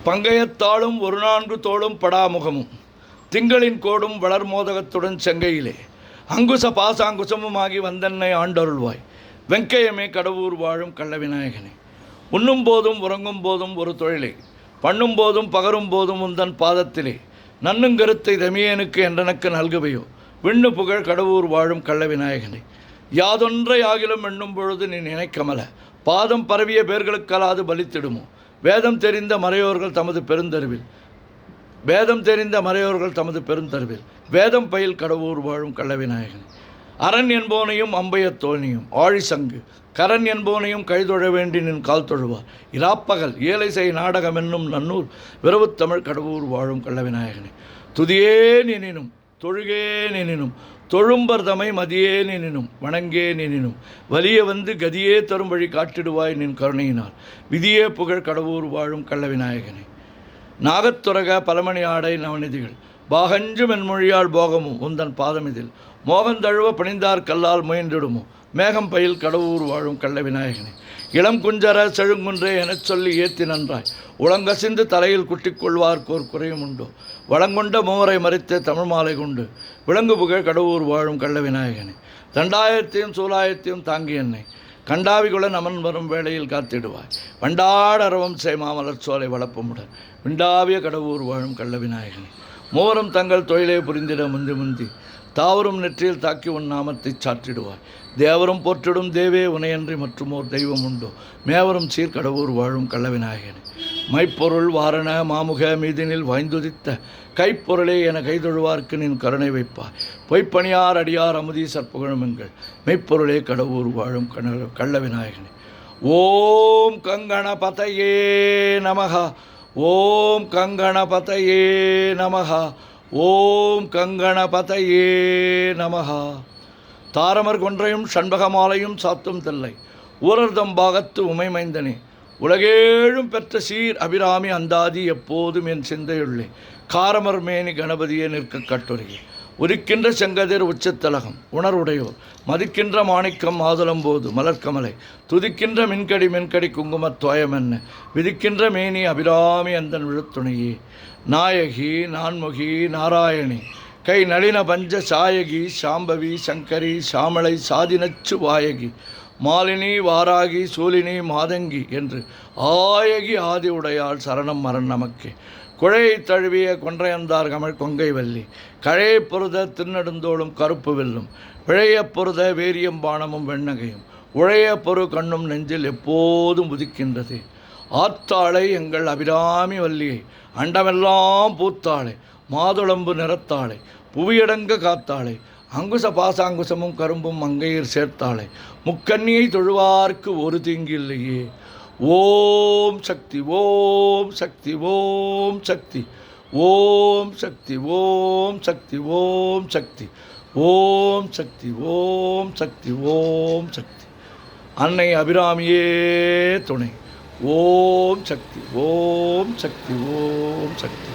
பங்கயத்தாலும் ஒரு நான்கு தோளும் படாமுகமும் திங்களின் கோடும் வளர்மோதகத்துடன் செங்கையிலே அங்குச பாசாங்குசமுமாகி வந்தென்னை ஆண்டருள்வாய். வெங்கையமே கடவுர் வாழும் கள்ளவிநாயகனே, உண்ணும் போதும் உறங்கும் போதும் ஒரு தொழிலை பண்ணும் போதும் பகரும் போதும் உந்தன் பாதத்திலே நன்னுங்கருத்தை தமியனுக்கு என்றனக்கு நல்குவையோ. விண்ணு புகழ் கடவுர் வாழும் கள்ளவிநாயகனே, யாதொன்றை ஆகிலும் எண்ணும் பொழுது நீ நினைக்கமல பாதம் பரவிய பேர்களுக்கலாது பலித்திடுமோ. வேதம் தெரிந்த மறையோர்கள் தமது பெருந்தருவில் வேதம் பயில் கடவுர் வாழும் கள்ளவிநாயகன். அரண் என்போனையும் அம்பையத் தோணியும் ஆழி சங்கு கரண் என்போனையும் கைதொழ வேண்டி நின் கால் தொழுவார். இராப்பகல் ஏலை செய் நாடகம் என்னும் நன்னூர் விரவுத்தமிழ் கடவுர் வாழும் கள்ளவிநாயகனே, துதியே நினினும் தொழுகே நினினும் தொழும்பர் தமை மதியே நினினும் வணங்கே நினினும் வலிய வந்து கதியே தரும் வழி காட்டிடுவாய் நின் கருணையினால். விதியே புகழ் கடவுர் வாழும் கள்ளவிநாயகனே, நாகத்துரக பலமணி ஆடை நவநிதிகள் பாகஞ்சு மென்மொழியால் போகமும் உந்தன் பாதமிதில் மோகந்தழுவ பணிந்தார் கல்லால் முயன்றிடுமோ. மேகம் பயில் கடவுர் வாழும் கள்ளவிநாயகனே, இளம் குஞ்சர செழுங்குன்றே எனச் சொல்லி ஏத்தி நன்றாய் உளங்கசிந்து தலையில் குட்டிக்கொள்வார்க்கோர் குறையும் உண்டோ. வளங்கொண்ட மூவரை மறித்து தமிழ் மாலை கொண்டு விலங்கு புகழ் கடவுர் வாழும் கள்ளவிநாயகனே, தண்டாயத்தையும் சூலாயத்தையும் தாங்கி என்னை கண்டாவிகுளன் அமன் வரும் வேளையில் காத்திடுவாய். வண்டாடரவம் செய் மாமலர் சோலை வளப்பமுடன் விண்டாவிய கடவுர் வாழும் கள்ளவிநாயகனே, மூவரும் தங்கள் தொழிலை புரிந்திட முந்தி தாவரும் நெற்றியில் தாக்கி உன் நாமத்தை சாற்றிடுவாய். தேவரும் போற்றிடும் தேவே உனையன்றி மற்றுமோர் தெய்வம் உண்டோ. மேவரும் சீர்கடவுர் வாழும் கள்ளவிநாயகனே, மைப்பொருள் வாரண மாமுக மீதினில் வாய்ந்துதித்த கைப்பொருளே என கைதொழுவார்க்கு நின் கருணை வைப்பாய். பொய்ப்பணியார் அடியார் அமுதீசர் புகழுமெங்கள் மெய்ப்பொருளே கடவுர் வாழும் கள்ளவிநாயகனே. ஓம் கங்கணபதயே நமஹ, ஓம் கங்கணபதயே நமஹ, ஓம் கங்கணபதயே நமஹ. தாரமர் கொன்றையும் சண்பகமாலையும் சாத்தும் தில்லை ஊரர்தம் பாகத்து உமைமைந்தனே, உலகேழும் பெற்ற சீர் அபிராமி அந்தாதி எப்போதும் என் சிந்தையுள்ளே. காரமர் மேனி கணபதியே நிற்க கட்டுரையே, உரிக்கின்ற செங்கதிர் உச்சத்தலகம் உணர்வுடையோர் மதிக்கின்ற மாணிக்கம் மாதுளம்போது மலர்கமலை துதிக்கின்ற மின்கடி குங்குமத் தோயமென்ன விதிக்கின்ற மேனி அபிராமி அந்தன் விழுத்துணையே. நாயகி நான்முகி நாராயணி கை நளின பஞ்ச சாயகி சாம்பவி சங்கரி சாமளை சாதினச்சு வாயகி மாலினி வாராகி சூலினி மாதங்கி என்று ஆயகி ஆதி உடையாள் சரணம் மரண் நமக்கே. குழையை தழுவிய கொன்றையந்தார் கமழ் கொங்கை வள்ளி கழையை பொருத திருநெடுந்தோளும் கருப்பு வெல்லும் பிழைய பொருத வேரியம் பானமும் வெண்ணகையும் உழைய பொரு கண்ணும் நெஞ்சில் எப்போதும் உதிக்கின்றது. ஆத்தாளை எங்கள் அபிராமி வள்ளியை அண்டமெல்லாம் பூத்தாளை மாதுளம்பு நிறத்தாளை புவியடங்க காத்தாளை அங்குச பாசாங்குசமும் கரும்பும் மங்கையர் சேர்த்தாளை முக்கண்ணியை தொழுவார்க்கு ஒரு தீங்கில்லையே. ஓம் சக்தி ஓம் சக்தி ஓம் சக்தி ஓம் சக்தி ஓம் சக்தி ஓம் சக்தி ஓம் சக்தி ஓம் சக்தி ஓம் சக்தி. அன்னை அபிராமியே துணை. ஓம் சக்தி ஓம் சக்தி ஓம் சக்தி.